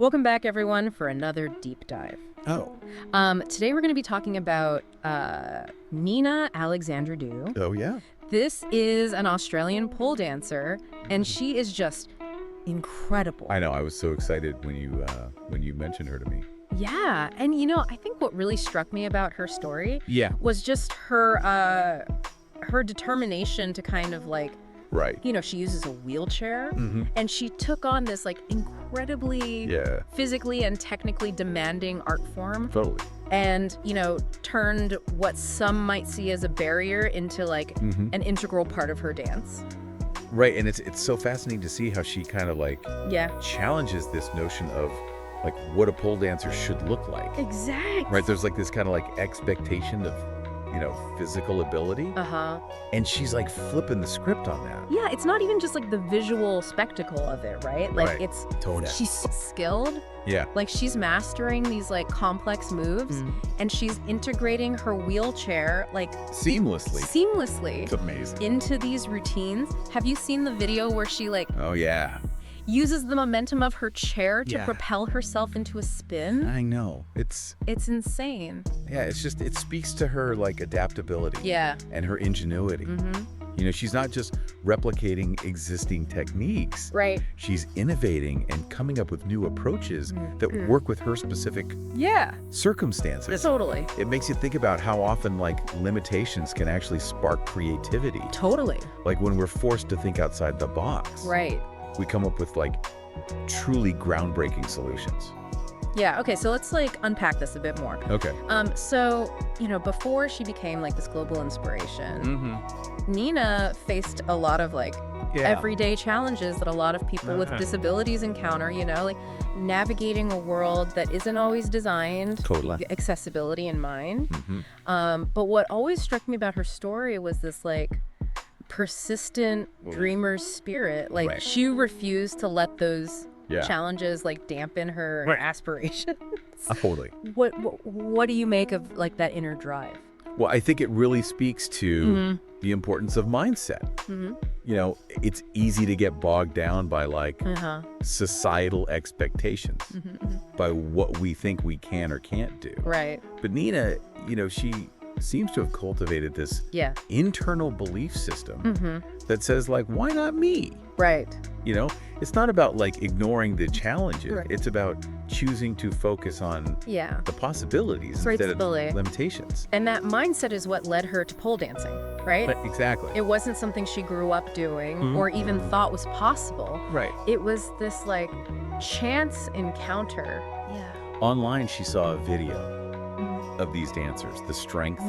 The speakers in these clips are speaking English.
Welcome back, everyone, for another deep dive. Oh. Today we're going to be talking about Nina Alexandridou. Oh, yeah? This is an Australian pole dancer, and she is just incredible. I know. I was so excited when you mentioned her to me. Yeah, and I think what really struck me about her story Yeah. was just her determination to kind of Right. she uses a wheelchair, Mm-hmm. and she took on this incredibly physically and technically demanding art form. Totally. And, turned what some might see as a barrier into an integral part of her dance. Right, and it's so fascinating to see how she kind of Yeah. challenges this notion of what a pole dancer should look like. Exactly. Right, there's this kind of expectation of physical ability. Uh-huh. And she's flipping the script on that. Yeah, it's not even just the visual spectacle of it, right? Right. It's Totally. she's skilled. Yeah. She's mastering these complex moves, and she's integrating her wheelchair Seamlessly. It's amazing. into these routines. Have you seen the video where she Oh, yeah. uses the momentum of her chair to Yeah. propel herself into a spin? I know. It's insane. it speaks to her adaptability. Yeah. And her ingenuity. She's not just replicating existing techniques. Right. She's innovating and coming up with new approaches that work with her specific circumstances. Totally. It makes you think about how often limitations can actually spark creativity. Totally. When we're forced to think outside the box. Right. We come up with truly groundbreaking solutions. Yeah, okay, so let's unpack this a bit more. Okay. So, before she became this global inspiration, Nina faced a lot of everyday challenges that a lot of people with disabilities encounter, navigating a world that isn't always designed Totally. with accessibility in mind. But what always struck me about her story was this persistent dreamer's spirit. Right. She refused to let those Yeah. challenges dampen her aspirations. Totally. What do you make of that inner drive? Well, I think it really speaks to the importance of mindset. It's easy to get bogged down by societal expectations, by what we think we can or can't do. Right. But Nina, she seems to have cultivated this internal belief system that says why not me? Right. It's not about ignoring the challenges. Right. It's about choosing to focus on the possibilities Right, instead of stability. limitations. And that mindset is what led her to pole dancing, right? Exactly. It wasn't something she grew up doing or even thought was possible. Right. It was this chance encounter. Yeah. Online, she saw a video of these dancers, the strength,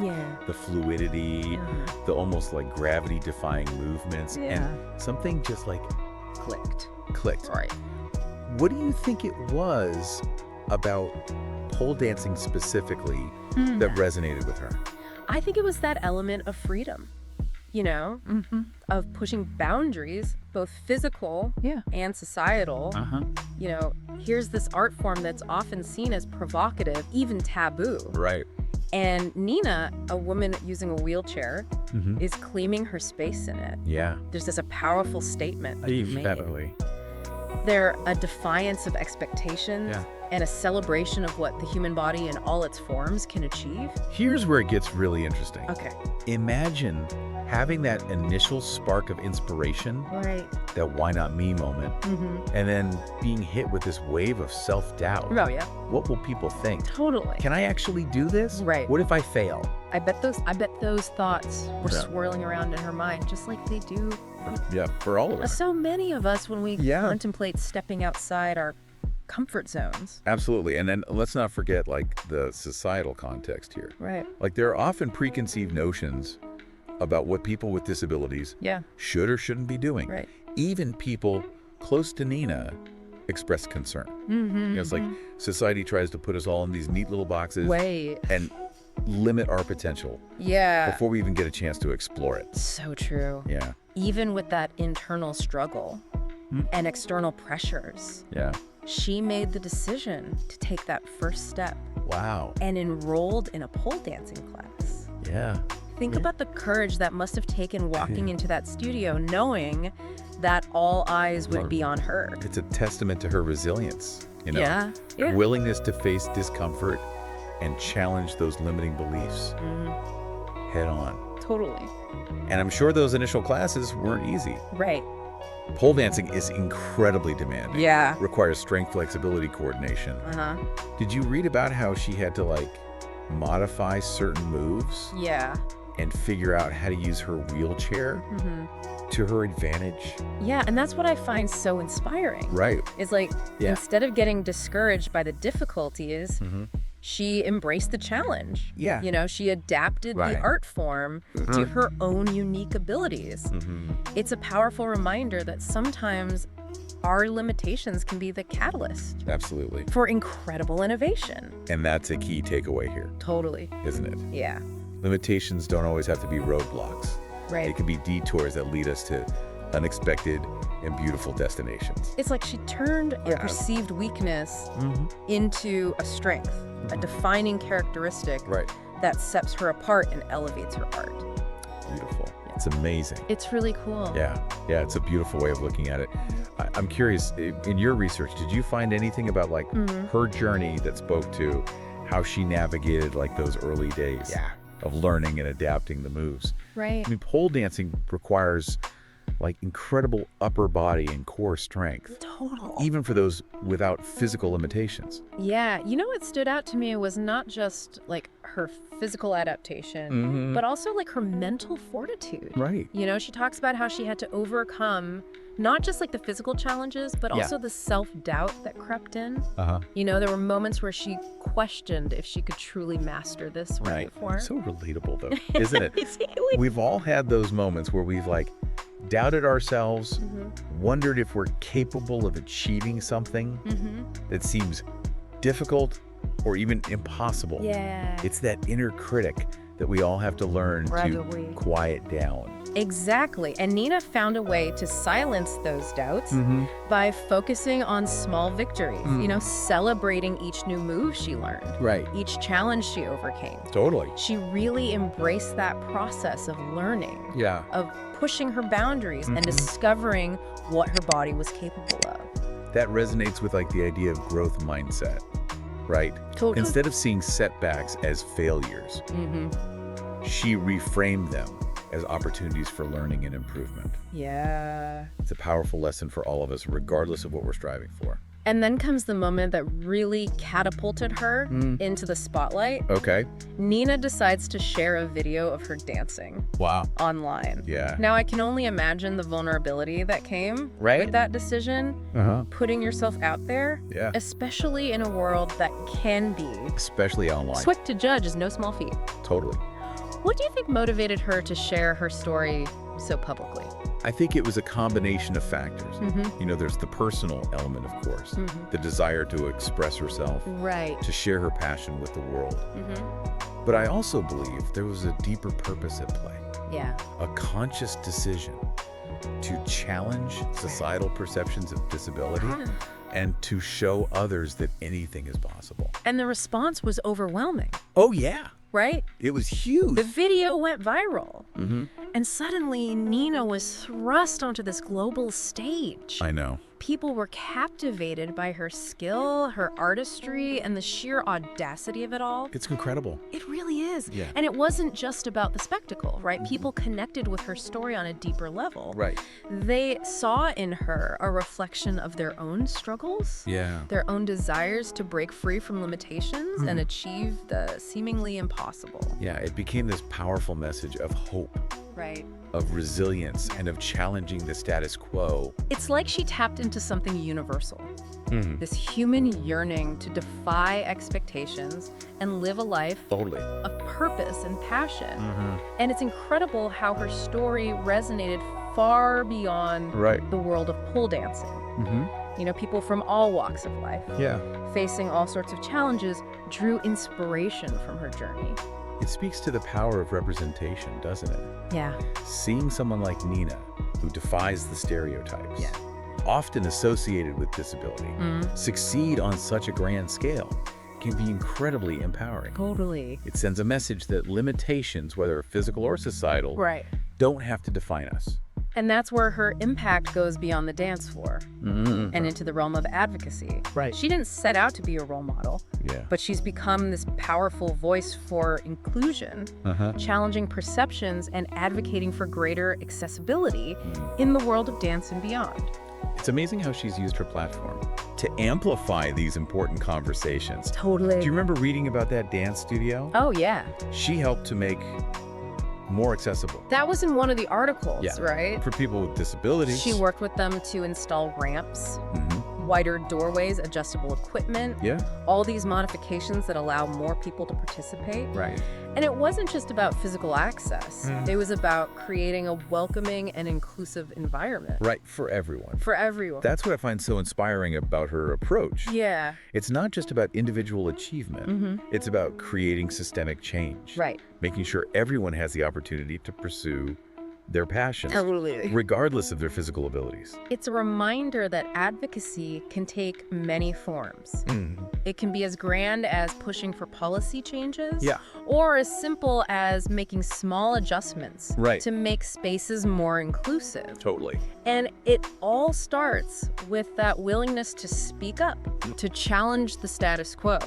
the fluidity, the almost gravity-defying movements, and something just clicked. Right. What do you think it was about pole dancing specifically that resonated with her? I think it was that element of freedom, of pushing boundaries, both physical and societal. Here's this art form that's often seen as provocative, even taboo. Right. And Nina, a woman using a wheelchair, is claiming her space in it. Yeah. There's this a powerful statement being made. Definitely. They're a defiance of expectations and a celebration of what the human body in all its forms can achieve. Here's where it gets really interesting. Okay. Imagine having that initial spark of inspiration, Right. that why not me moment, and then being hit with this wave of self-doubt. Oh, yeah. What will people think? Totally. Can I actually do this? Right. What if I fail? I bet those thoughts were swirling around in her mind, just like they do Yeah, for all of us. so many of us when we contemplate stepping outside our comfort zones. Absolutely. And then let's not forget the societal context here. Right. There are often preconceived notions about what people with disabilities should or shouldn't be doing. Right. Even people close to Nina express concern. It's society tries to put us all in these neat little boxes and limit our potential before we even get a chance to explore it. So true. Yeah. Even with that internal struggle and external pressures, she made the decision to take that first step Wow. and enrolled in a pole dancing class. Yeah. Think about the courage that must have taken walking into that studio, knowing that all eyes would be on her. It's a testament to her resilience, Yeah. Willingness to face discomfort and challenge those limiting beliefs head on. Totally. And I'm sure those initial classes weren't easy. Right. Pole dancing is incredibly demanding. Yeah. Requires strength, flexibility, coordination. Did you read about how she had to modify certain moves? Yeah. And figure out how to use her wheelchair to her advantage? Yeah, and that's what I find so inspiring. Right. Is instead of getting discouraged by the difficulties, she embraced the challenge. Yeah. She adapted the art form to her own unique abilities. It's a powerful reminder that sometimes our limitations can be the catalyst. Absolutely. For incredible innovation. And that's a key takeaway here. Totally. Isn't it? Yeah. Limitations don't always have to be roadblocks. Right. It can be detours that lead us to unexpected and beautiful destinations. It's like she turned a perceived weakness into a strength, a defining characteristic that sets her apart and elevates her art. Beautiful. It's amazing. It's really cool. Yeah, it's a beautiful way of looking at it. I'm curious, in your research, did you find anything about her journey that spoke to how she navigated those early days of learning and adapting the moves? Right. I mean, pole dancing requires incredible upper body and core strength. Total. Even for those without physical limitations. Yeah. What stood out to me was not just her physical adaptation, but also her mental fortitude. Right. She talks about how she had to overcome not just the physical challenges, but also the self-doubt that crept in. There were moments where she questioned if she could truly master this art form. So relatable though, isn't it? We've all had those moments where we've doubted ourselves, wondered if we're capable of achieving something that seems difficult or even impossible. Yeah. It's that inner critic that we all have to learn to quiet down. Exactly. And Nina found a way to silence those doubts by focusing on small victories, celebrating each new move she learned, each challenge she overcame. Totally. She really embraced that process of learning, of pushing her boundaries and discovering what her body was capable of. That resonates with the idea of growth mindset, right? Totally. Instead of seeing setbacks as failures, she reframed them as opportunities for learning and improvement. Yeah. It's a powerful lesson for all of us, regardless of what we're striving for. And then comes the moment that really catapulted her into the spotlight. Okay. Nina decides to share a video of her dancing. Wow. Online. Yeah. Now, I can only imagine the vulnerability that came with that decision, putting yourself out there, especially in a world that can be, especially online, swift to judge is no small feat. Totally. What do you think motivated her to share her story so publicly? I think it was a combination of factors. There's the personal element, of course, the desire to express herself, to share her passion with the world. But I also believe there was a deeper purpose at play. Yeah. A conscious decision to challenge societal perceptions of disability and to show others that anything is possible. And the response was overwhelming. Oh, yeah. Right? It was huge. The video went viral. And suddenly, Nina was thrust onto this global stage. I know. People were captivated by her skill, her artistry, and the sheer audacity of it all. It's incredible. It really is. Yeah. And it wasn't just about the spectacle, right? People connected with her story on a deeper level. Right. They saw in her a reflection of their own struggles, their own desires to break free from limitations and achieve the seemingly impossible. Yeah, it became this powerful message of hope. Right. Of resilience and of challenging the status quo. It's like she tapped into something universal. This human yearning to defy expectations and live a life of purpose and passion. And it's incredible how her story resonated far beyond the world of pole dancing. People from all walks of life, facing all sorts of challenges, drew inspiration from her journey. It speaks to the power of representation, doesn't it? Yeah. Seeing someone like Nina, who defies the stereotypes, often associated with disability, succeed on such a grand scale can be incredibly empowering. Totally. It sends a message that limitations, whether physical or societal, don't have to define us. And that's where her impact goes beyond the dance floor and into the realm of advocacy. She didn't set out to be a role model, but she's become this powerful voice for inclusion, challenging perceptions and advocating for greater accessibility in the world of dance and beyond. It's amazing how she's used her platform to amplify these important conversations. Totally. Do you remember reading about that dance studio? Oh, yeah. She helped to make more accessible. That was in one of the articles, right? For people with disabilities. She worked with them to install ramps, wider doorways, adjustable equipment, all these modifications that allow more people to participate. And it wasn't just about physical access. It was about creating a welcoming and inclusive environment. For everyone. For everyone. That's what I find so inspiring about her approach. It's not just about individual achievement. It's about creating systemic change. Making sure everyone has the opportunity to pursue their passions, regardless of their physical abilities. It's a reminder that advocacy can take many forms. It can be as grand as pushing for policy changes, or as simple as making small adjustments to make spaces more inclusive. And it all starts with that willingness to speak up, to challenge the status quo,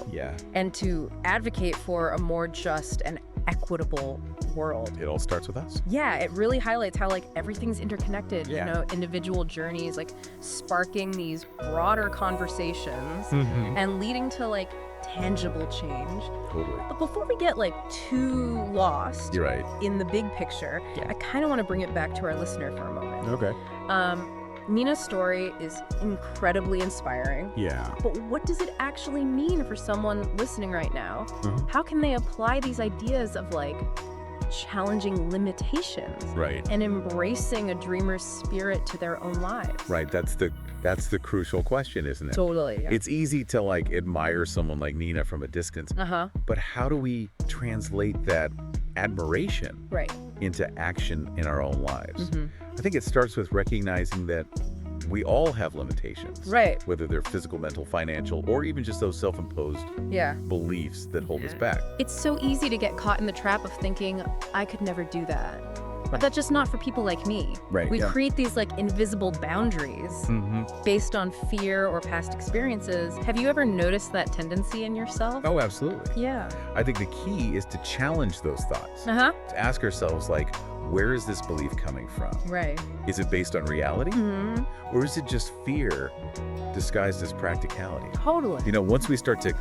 and to advocate for a more just and equitable world. It all starts with us. It really highlights how everything's interconnected, you know, individual journeys, sparking these broader conversations and leading to tangible change. But before we get too lost in the big picture, I kind of want to bring it back to our listener for a moment. Nina's story is incredibly inspiring. But what does it actually mean for someone listening right now? How can they apply these ideas of challenging limitations and embracing a dreamer's spirit to their own lives? That's the crucial question, isn't it? Totally. It's easy to admire someone like Nina from a distance. But how do we translate that admiration into action in our own lives? I think it starts with recognizing that we all have limitations, whether they're physical, mental, financial, or even just those self-imposed beliefs that hold us back. It's so easy to get caught in the trap of thinking, I could never do that. But that's just not for people like me. We create these invisible boundaries based on fear or past experiences. Have you ever noticed that tendency in yourself? Oh, absolutely. Yeah. I think the key is to challenge those thoughts. To ask ourselves, where is this belief coming from? Is it based on reality? Or is it just fear disguised as practicality? Totally. You know, once we start to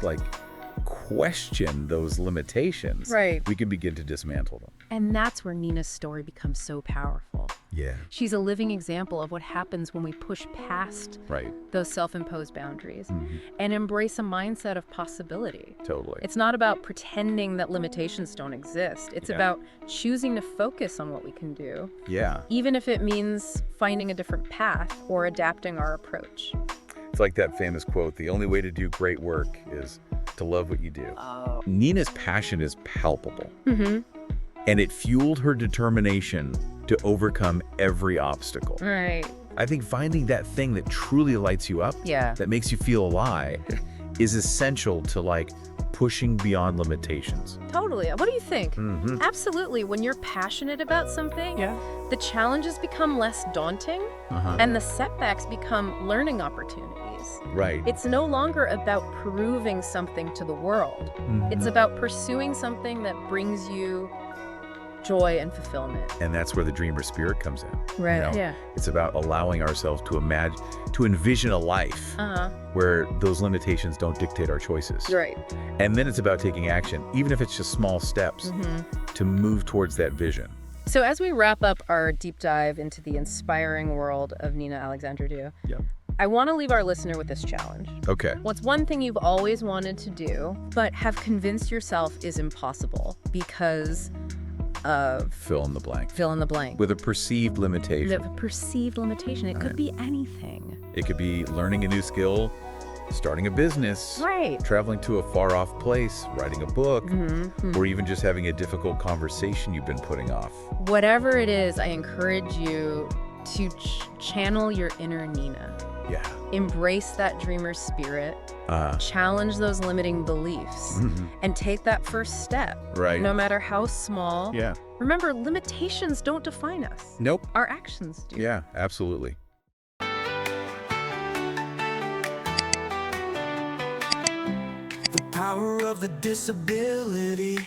question those limitations, we can begin to dismantle them. And that's where Nina's story becomes so powerful. She's a living example of what happens when we push past those self-imposed boundaries and embrace a mindset of possibility. It's not about pretending that limitations don't exist. It's about choosing to focus on what we can do. Even if it means finding a different path or adapting our approach. It's like that famous quote, the only way to do great work is to love what you do. Nina's passion is palpable. And it fueled her determination to overcome every obstacle. I think finding that thing that truly lights you up, that makes you feel alive, is essential to pushing beyond limitations. Totally. What do you think? Absolutely. When you're passionate about something, the challenges become less daunting and the setbacks become learning opportunities. It's no longer about proving something to the world. It's about pursuing something that brings you joy and fulfillment. And that's where the dreamer spirit comes in. It's about allowing ourselves to envision a life where those limitations don't dictate our choices. And then it's about taking action, even if it's just small steps, to move towards that vision. So as we wrap up our deep dive into the inspiring world of Nina Alexandridou, I want to leave our listener with this challenge. What's one thing you've always wanted to do, but have convinced yourself is impossible because of... Fill in the blank. Fill in the blank. With a perceived limitation. With a perceived limitation. It could be anything. It could be learning a new skill, starting a business, traveling to a far-off place, writing a book, or even just having a difficult conversation you've been putting off. Whatever it is, I encourage you to channel your inner Nina. Yeah. Embrace that dreamer spirit. Challenge those limiting beliefs. And take that first step. Right. No matter how small. Yeah. Remember, limitations don't define us. Nope. Our actions do. Yeah, absolutely. The power of the disability.